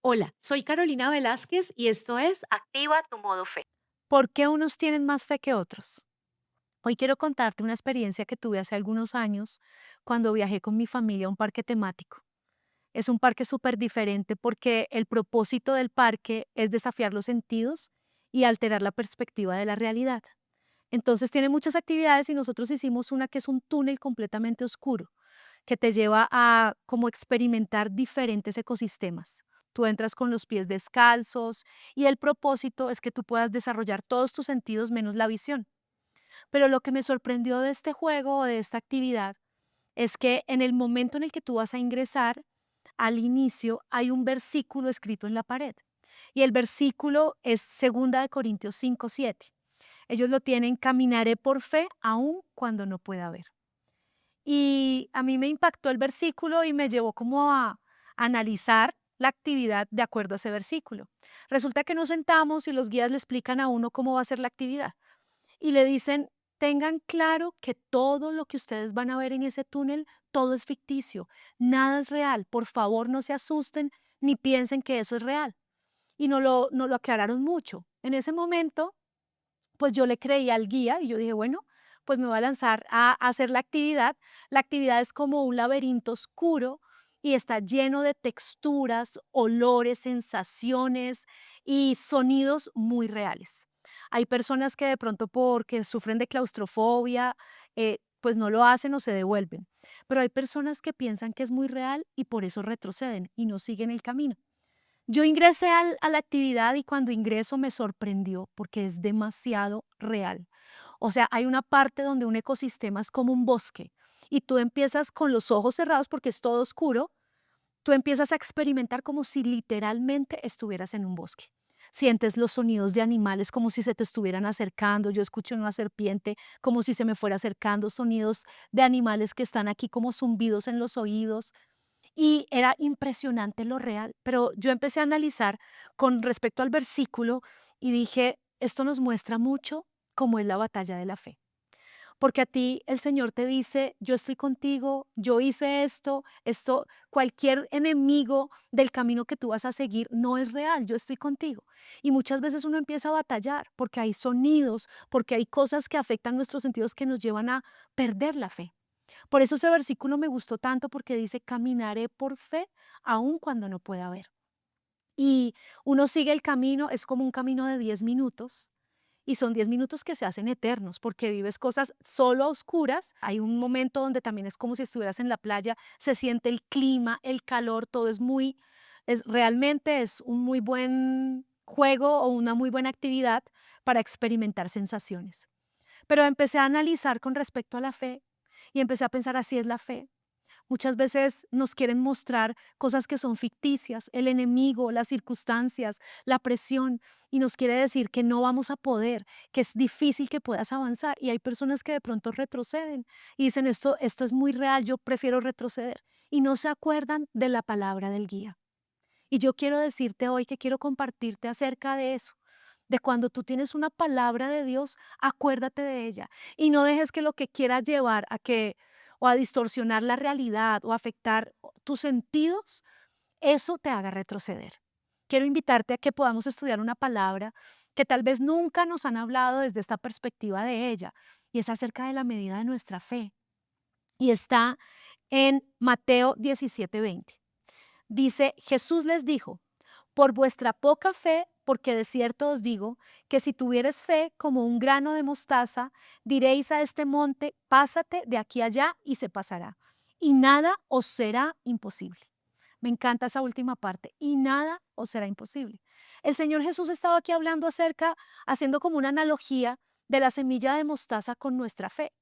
Hola, soy Carolina Velázquez y esto es Activa tu modo fe. ¿Por qué unos tienen más fe que otros? Hoy quiero contarte una experiencia que tuve hace algunos años cuando viajé con mi familia a un parque temático. Es un parque súper diferente porque el propósito del parque es desafiar los sentidos y alterar la perspectiva de la realidad. Entonces tiene muchas actividades y nosotros hicimos una que es un túnel completamente oscuro que te lleva a como experimentar diferentes ecosistemas. Tú entras con los pies descalzos y el propósito es que tú puedas desarrollar todos tus sentidos menos la visión. Pero lo que me sorprendió de este juego o de esta actividad es que en el momento en el que tú vas a ingresar, al inicio hay un versículo escrito en la pared. Y el versículo es 2 Corintios 5:7. Ellos lo tienen: caminaré por fe aun cuando no pueda ver. Y a mí me impactó el versículo y me llevó como a analizar la actividad de acuerdo a ese versículo. Resulta que nos sentamos y los guías le explican a uno cómo va a ser la actividad y le dicen: tengan claro que todo lo que ustedes van a ver en ese túnel, todo es ficticio, nada es real, por favor no se asusten ni piensen que eso es real. Y no lo aclararon mucho. En ese momento pues yo le creí al guía y yo dije, bueno, pues me voy a lanzar a hacer la actividad. La actividad es como un laberinto oscuro y está lleno de texturas, olores, sensaciones y sonidos muy reales. Hay personas que de pronto porque sufren de claustrofobia, pues no lo hacen o se devuelven, pero hay personas que piensan que es muy real y por eso retroceden y no siguen el camino. Yo ingresé a la actividad y cuando ingreso me sorprendió porque es demasiado real. O sea, hay una parte donde un ecosistema es como un bosque y tú empiezas con los ojos cerrados porque es todo oscuro, tú empiezas a experimentar como si literalmente estuvieras en un bosque. Sientes los sonidos de animales como si se te estuvieran acercando. Yo escucho una serpiente como si se me fuera acercando, sonidos de animales que están aquí como zumbidos en los oídos. Y era impresionante lo real, pero yo empecé a analizar con respecto al versículo y dije, esto nos muestra mucho cómo es la batalla de la fe. Porque a ti el Señor te dice, yo estoy contigo, yo hice esto, cualquier enemigo del camino que tú vas a seguir no es real, yo estoy contigo. Y muchas veces uno empieza a batallar porque hay sonidos, porque hay cosas que afectan nuestros sentidos que nos llevan a perder la fe. Por eso ese versículo me gustó tanto porque dice, caminaré por fe aun cuando no pueda ver. Y uno sigue el camino, es como un camino de 10 minutos y son 10 minutos que se hacen eternos porque vives cosas solo a oscuras. Hay un momento donde también es como si estuvieras en la playa, se siente el clima, el calor, todo es muy, es realmente es un muy buen juego o una muy buena actividad para experimentar sensaciones. Pero empecé a analizar con respecto a la fe y empecé a pensar, así es la fe. Muchas veces nos quieren mostrar cosas que son ficticias, el enemigo, las circunstancias, la presión, y nos quiere decir que no vamos a poder, que es difícil que puedas avanzar. Y hay personas que de pronto retroceden y dicen, esto es muy real, yo prefiero retroceder. Y no se acuerdan de la palabra del guía. Y yo quiero decirte hoy que quiero compartirte acerca de eso, de cuando tú tienes una palabra de Dios, acuérdate de ella y no dejes que lo que quiera llevar a que o a distorsionar la realidad o afectar tus sentidos, eso te haga retroceder. Quiero invitarte a que podamos estudiar una palabra que tal vez nunca nos han hablado desde esta perspectiva de ella, y es acerca de la medida de nuestra fe. Y está en Mateo 17:20. Dice, Jesús les dijo, por vuestra poca fe, porque de cierto os digo que si tuvieres fe como un grano de mostaza, diréis a este monte, pásate de aquí allá y se pasará. Y nada os será imposible. Me encanta esa última parte. Y nada os será imposible. El Señor Jesús estaba aquí hablando acerca, haciendo como una analogía de la semilla de mostaza con nuestra fe.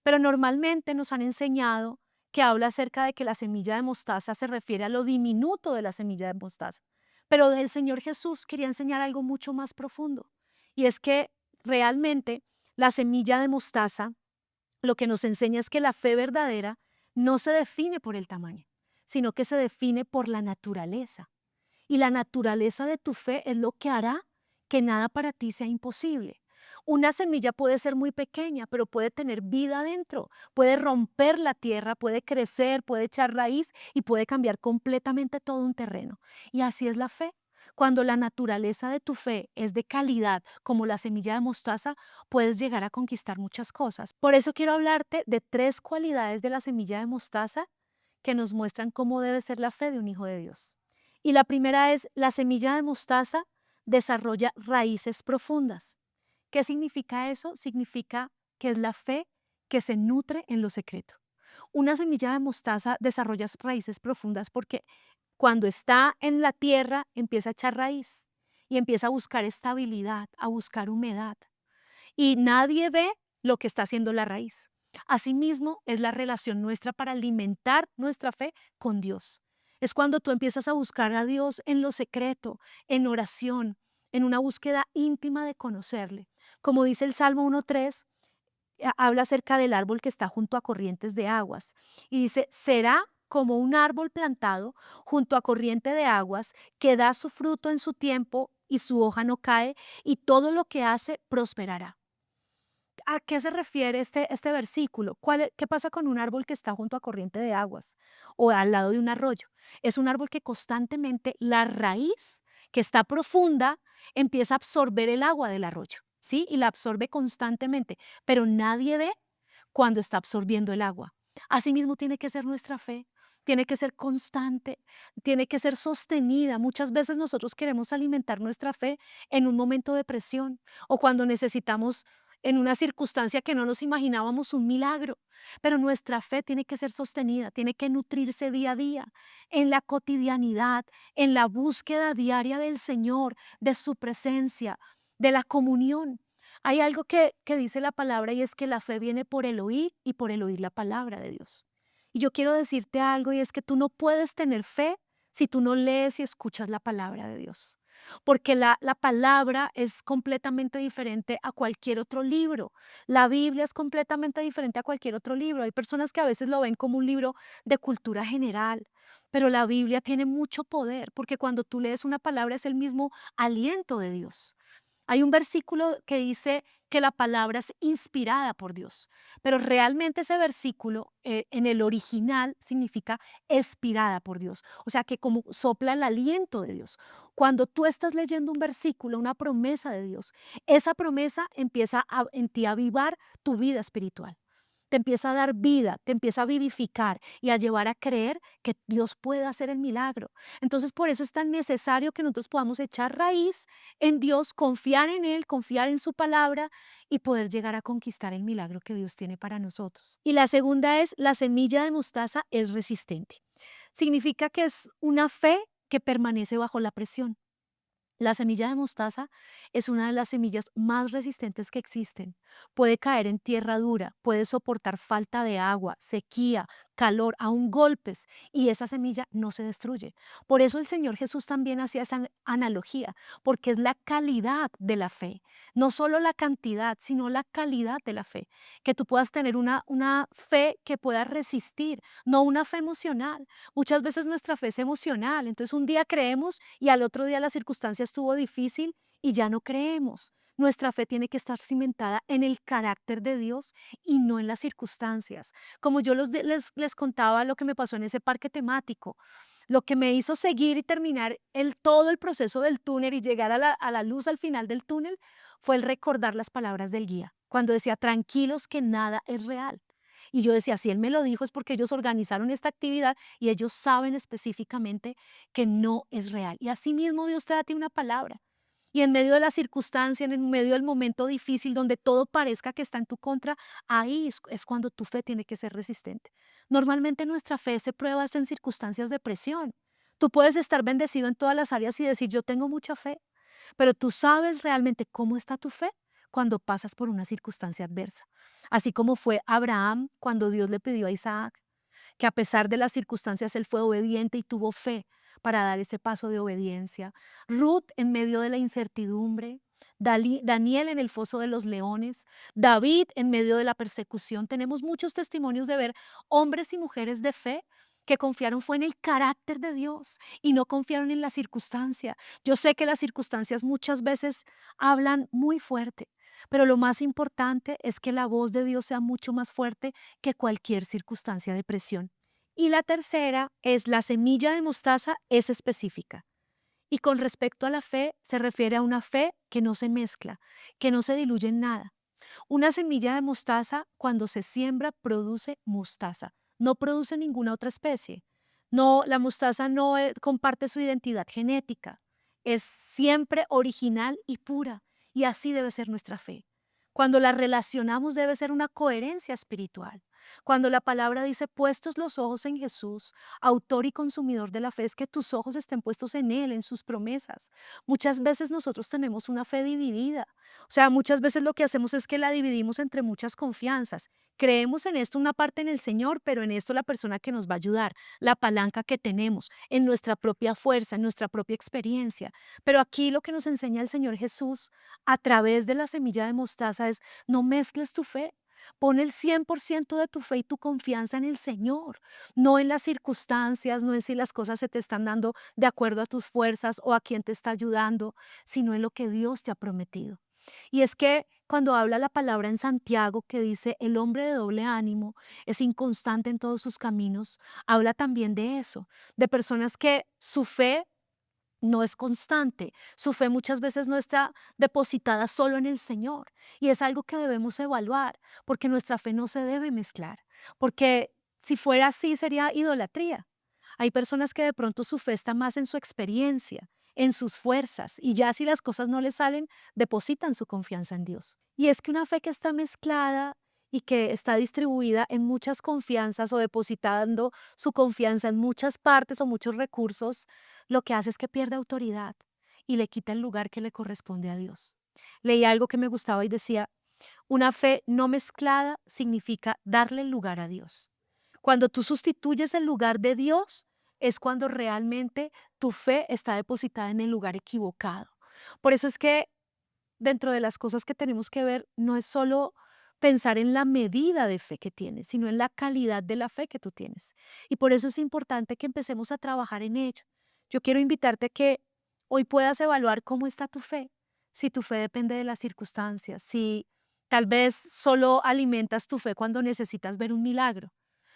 Pero normalmente nos han enseñado que habla acerca de que la semilla de mostaza se refiere a lo diminuto de la semilla de mostaza. Pero el Señor Jesús quería enseñar algo mucho más profundo. Y es que realmente la semilla de mostaza lo que nos enseña es que la fe verdadera no se define por el tamaño, sino que se define por la naturaleza. Y la naturaleza de tu fe es lo que hará que nada para ti sea imposible. Una semilla puede ser muy pequeña, pero puede tener vida dentro, puede romper la tierra, puede crecer, puede echar raíz y puede cambiar completamente todo un terreno. Y así es la fe. Cuando la naturaleza de tu fe es de calidad, como la semilla de mostaza, puedes llegar a conquistar muchas cosas. Por eso quiero hablarte de 3 cualidades de la semilla de mostaza que nos muestran cómo debe ser la fe de un hijo de Dios. Y la primera es, la semilla de mostaza desarrolla raíces profundas. ¿Qué significa eso? Significa que es la fe que se nutre en lo secreto. Una semilla de mostaza desarrolla raíces profundas porque cuando está en la tierra empieza a echar raíz y empieza a buscar estabilidad, a buscar humedad. Y nadie ve lo que está haciendo la raíz. Asimismo, es la relación nuestra para alimentar nuestra fe con Dios. Es cuando tú empiezas a buscar a Dios en lo secreto, en oración, en una búsqueda íntima de conocerle. Como dice el Salmo 1:3, habla acerca del árbol que está junto a corrientes de aguas y dice, será como un árbol plantado junto a corriente de aguas que da su fruto en su tiempo y su hoja no cae y todo lo que hace prosperará. ¿A qué se refiere este versículo? ¿Qué pasa con un árbol que está junto a corriente de aguas o al lado de un arroyo? Es un árbol que constantemente la raíz, que está profunda, empieza a absorber el agua del arroyo, ¿sí? Y la absorbe constantemente, pero nadie ve cuando está absorbiendo el agua. Asimismo tiene que ser nuestra fe. Tiene que ser constante, tiene que ser sostenida. Muchas veces nosotros queremos alimentar nuestra fe en un momento de presión o cuando necesitamos en una circunstancia que no nos imaginábamos un milagro, pero nuestra fe tiene que ser sostenida, tiene que nutrirse día a día, en la cotidianidad, en la búsqueda diaria del Señor, de su presencia, de la comunión. Hay algo que dice la palabra y es que la fe viene por el oír y por el oír la palabra de Dios. Y yo quiero decirte algo y es que tú no puedes tener fe si tú no lees y escuchas la palabra de Dios porque la palabra es completamente diferente a cualquier otro libro. La Biblia es completamente diferente a cualquier otro libro. Hay personas que a veces lo ven como un libro de cultura general, pero la Biblia tiene mucho poder porque cuando tú lees una palabra es el mismo aliento de Dios. Hay un versículo que dice que la palabra es inspirada por Dios, pero realmente ese versículo en el original significa expirada por Dios, o sea que como sopla el aliento de Dios. Cuando tú estás leyendo un versículo, una promesa de Dios, esa promesa empieza en ti a avivar tu vida espiritual. Te empieza a dar vida, te empieza a vivificar y a llevar a creer que Dios puede hacer el milagro. Entonces, por eso es tan necesario que nosotros podamos echar raíz en Dios, confiar en Él, confiar en su palabra y poder llegar a conquistar el milagro que Dios tiene para nosotros. Y la segunda es, la semilla de mostaza es resistente. Significa que es una fe que permanece bajo la presión. La semilla de mostaza es una de las semillas más resistentes que existen. Puede caer en tierra dura, puede soportar falta de agua, sequía, calor, aún golpes, y esa semilla no se destruye. Por eso el Señor Jesús también hacía esa analogía, porque es la calidad de la fe, no solo la cantidad, sino la calidad de la fe. Que tú puedas tener una fe que pueda resistir, no una fe emocional. Muchas veces nuestra fe es emocional, entonces un día creemos y al otro día la circunstancia estuvo difícil y ya no creemos. Nuestra fe tiene que estar cimentada en el carácter de Dios y no en las circunstancias. Como yo les contaba lo que me pasó en ese parque temático, lo que me hizo seguir y terminar todo el proceso del túnel y llegar a la luz al final del túnel fue el recordar las palabras del guía, cuando decía, tranquilos que nada es real. Y yo decía, si él me lo dijo es porque ellos organizaron esta actividad y ellos saben específicamente que no es real. Y así mismo Dios te da a ti una palabra. Y en medio de la circunstancia, en medio del momento difícil donde todo parezca que está en tu contra, ahí es cuando tu fe tiene que ser resistente. Normalmente nuestra fe se prueba en circunstancias de presión. Tú puedes estar bendecido en todas las áreas y decir, yo tengo mucha fe, pero tú sabes realmente cómo está tu fe cuando pasas por una circunstancia adversa. Así como fue Abraham cuando Dios le pidió a Isaac, que a pesar de las circunstancias él fue obediente y tuvo fe para dar ese paso de obediencia. Ruth en medio de la incertidumbre, Daniel en el foso de los leones, David en medio de la persecución. Tenemos muchos testimonios de ver hombres y mujeres de fe que confiaron fue en el carácter de Dios y no confiaron en la circunstancia. Yo sé que las circunstancias muchas veces hablan muy fuerte, pero lo más importante es que la voz de Dios sea mucho más fuerte que cualquier circunstancia de presión. Y la tercera es la semilla de mostaza es específica. Y con respecto a la fe, se refiere a una fe que no se mezcla, que no se diluye en nada. Una semilla de mostaza, cuando se siembra, produce mostaza, no produce ninguna otra especie. No, la mostaza no comparte su identidad genética, es siempre original y pura, y así debe ser nuestra fe. Cuando la relacionamos debe ser una coherencia espiritual. Cuando la palabra dice puestos los ojos en Jesús, autor y consumidor de la fe, es que tus ojos estén puestos en Él, en sus promesas. Muchas veces nosotros tenemos una fe dividida. O sea, muchas veces lo que hacemos es que la dividimos entre muchas confianzas. Creemos en esto una parte en el Señor, pero en esto la persona que nos va a ayudar, la palanca que tenemos, en nuestra propia fuerza, en nuestra propia experiencia. Pero aquí lo que nos enseña el Señor Jesús a través de la semilla de mostaza es no mezcles tu fe. Pon el 100% de tu fe y tu confianza en el Señor, no en las circunstancias, no en si las cosas se te están dando de acuerdo a tus fuerzas o a quién te está ayudando, sino en lo que Dios te ha prometido. Y es que cuando habla la palabra en Santiago que dice el hombre de doble ánimo es inconstante en todos sus caminos, habla también de eso, de personas que su fe no es constante, su fe muchas veces no está depositada solo en el Señor y es algo que debemos evaluar porque nuestra fe no se debe mezclar, porque si fuera así sería idolatría. Hay personas que de pronto su fe está más en su experiencia, en sus fuerzas y ya si las cosas no les salen, depositan su confianza en Dios. Y es que una fe que está mezclada y que está distribuida en muchas confianzas o depositando su confianza en muchas partes o muchos recursos, lo que hace es que pierde autoridad y le quita el lugar que le corresponde a Dios. Leí algo que me gustaba y decía, una fe no mezclada significa darle el lugar a Dios. Cuando tú sustituyes el lugar de Dios, es cuando realmente tu fe está depositada en el lugar equivocado. Por eso es que dentro de las cosas que tenemos que ver no es solo pensar en la medida de fe que tienes, sino en la calidad de la fe que tú tienes. Y por eso es importante que empecemos a trabajar en ello. Yo quiero invitarte a que hoy puedas evaluar cómo está tu fe, si tu fe depende de las circunstancias, si tal vez solo alimentas tu fe cuando necesitas ver un milagro,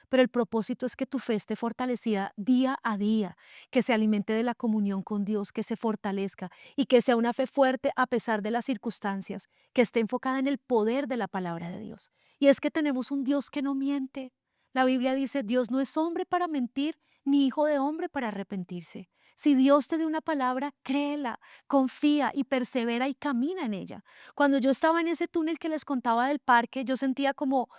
pero el propósito es que tu fe esté fortalecida día a día, que se alimente de la comunión con Dios, que se fortalezca y que sea una fe fuerte a pesar de las circunstancias, que esté enfocada en el poder de la palabra de Dios. Y es que tenemos un Dios que no miente. La Biblia dice, Dios no es hombre para mentir, ni hijo de hombre para arrepentirse. Si Dios te dio una palabra, créela, confía y persevera y camina en ella. Cuando yo estaba en ese túnel que les contaba del parque, yo sentía como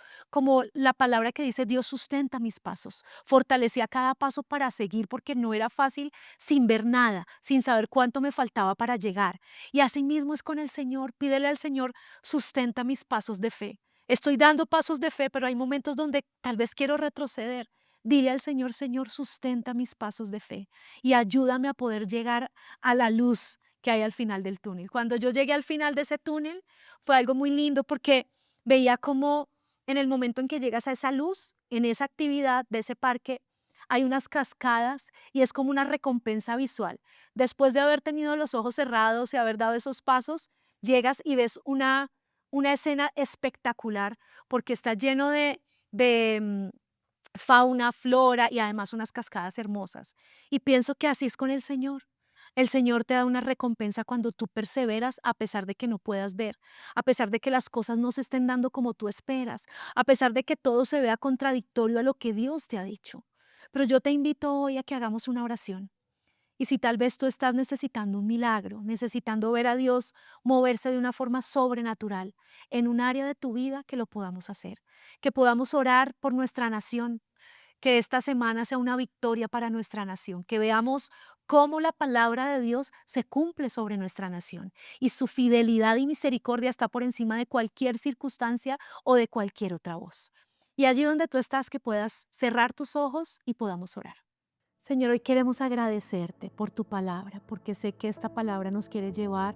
la palabra que dice Dios sustenta mis pasos, fortalecía cada paso para seguir porque no era fácil sin ver nada, sin saber cuánto me faltaba para llegar. Y así mismo es con el Señor, pídele al Señor, sustenta mis pasos de fe. Estoy dando pasos de fe, pero hay momentos donde tal vez quiero retroceder. Dile al Señor, Señor, sustenta mis pasos de fe y ayúdame a poder llegar a la luz que hay al final del túnel. Cuando yo llegué al final de ese túnel, fue algo muy lindo porque veía como en el momento en que llegas a esa luz, en esa actividad de ese parque, hay unas cascadas y es como una recompensa visual. Después de haber tenido los ojos cerrados y haber dado esos pasos, llegas y ves una escena espectacular porque está lleno de fauna, flora y además unas cascadas hermosas. Y pienso que así es con el Señor. El Señor te da una recompensa cuando tú perseveras a pesar de que no puedas ver, a pesar de que las cosas no se estén dando como tú esperas, a pesar de que todo se vea contradictorio a lo que Dios te ha dicho. Pero yo te invito hoy a que hagamos una oración. Y si tal vez tú estás necesitando un milagro, necesitando ver a Dios moverse de una forma sobrenatural en un área de tu vida, que lo podamos hacer, que podamos orar por nuestra nación, que esta semana sea una victoria para nuestra nación, que veamos cómo la palabra de Dios se cumple sobre nuestra nación y su fidelidad y misericordia está por encima de cualquier circunstancia o de cualquier otra voz. Y allí donde tú estás, que puedas cerrar tus ojos y podamos orar. Señor, hoy queremos agradecerte por tu palabra, porque sé que esta palabra nos quiere llevar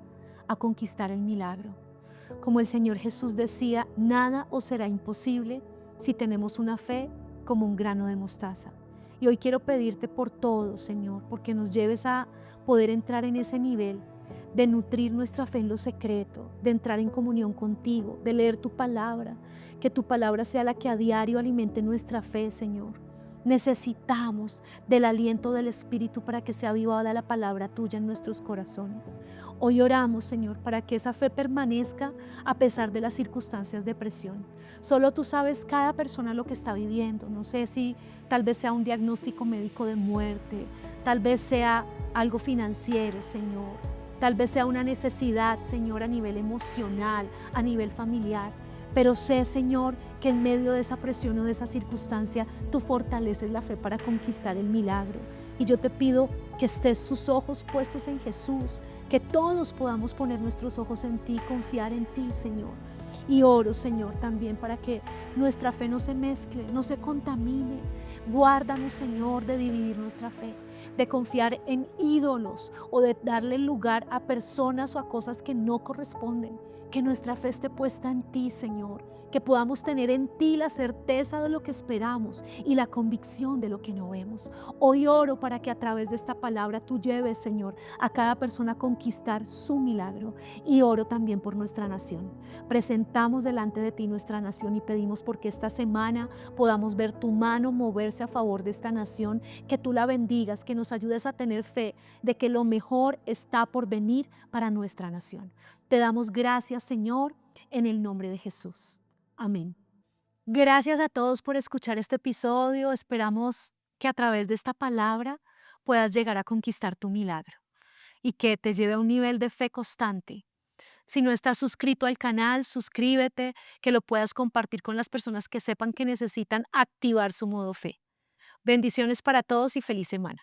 a conquistar el milagro. Como el Señor Jesús decía, nada os será imposible si tenemos una fe como un grano de mostaza. Y hoy quiero pedirte por todo, Señor, porque nos lleves a poder entrar en ese nivel de nutrir nuestra fe en lo secreto, de entrar en comunión contigo, de leer tu palabra, que tu palabra sea la que a diario alimente nuestra fe, Señor. Necesitamos del aliento del Espíritu para que sea avivada la palabra tuya en nuestros corazones. Hoy oramos, Señor, para que esa fe permanezca a pesar de las circunstancias de presión. Solo tú sabes cada persona lo que está viviendo. No sé si tal vez sea un diagnóstico médico de muerte, tal vez sea algo financiero, Señor. Tal vez sea una necesidad, Señor, a nivel emocional, a nivel familiar. Pero sé, Señor, que en medio de esa presión o de esa circunstancia, tú fortaleces la fe para conquistar el milagro. Y yo te pido que estés sus ojos puestos en Jesús, que todos podamos poner nuestros ojos en ti, confiar en ti, Señor. Y oro, Señor, también para que nuestra fe no se mezcle, no se contamine. Guárdanos, Señor, de dividir nuestra fe, de confiar en ídolos o de darle lugar a personas o a cosas que no corresponden. Que nuestra fe esté puesta en ti, Señor, que podamos tener en ti la certeza de lo que esperamos y la convicción de lo que no vemos. Hoy oro para que a través de esta palabra tú lleves, Señor, a cada persona a conquistar su milagro. Y oro también por nuestra nación. Presentamos delante de ti nuestra nación y pedimos porque esta semana podamos ver tu mano moverse a favor de esta nación, que tú la bendigas, que nos ayudes a tener fe de que lo mejor está por venir para nuestra nación. Te damos gracias, Señor, en el nombre de Jesús. Amén. Gracias a todos por escuchar este episodio. Esperamos que a través de esta palabra puedas llegar a conquistar tu milagro y que te lleve a un nivel de fe constante. Si no estás suscrito al canal, suscríbete, que lo puedas compartir con las personas que sepan que necesitan activar su modo fe. Bendiciones para todos y feliz semana.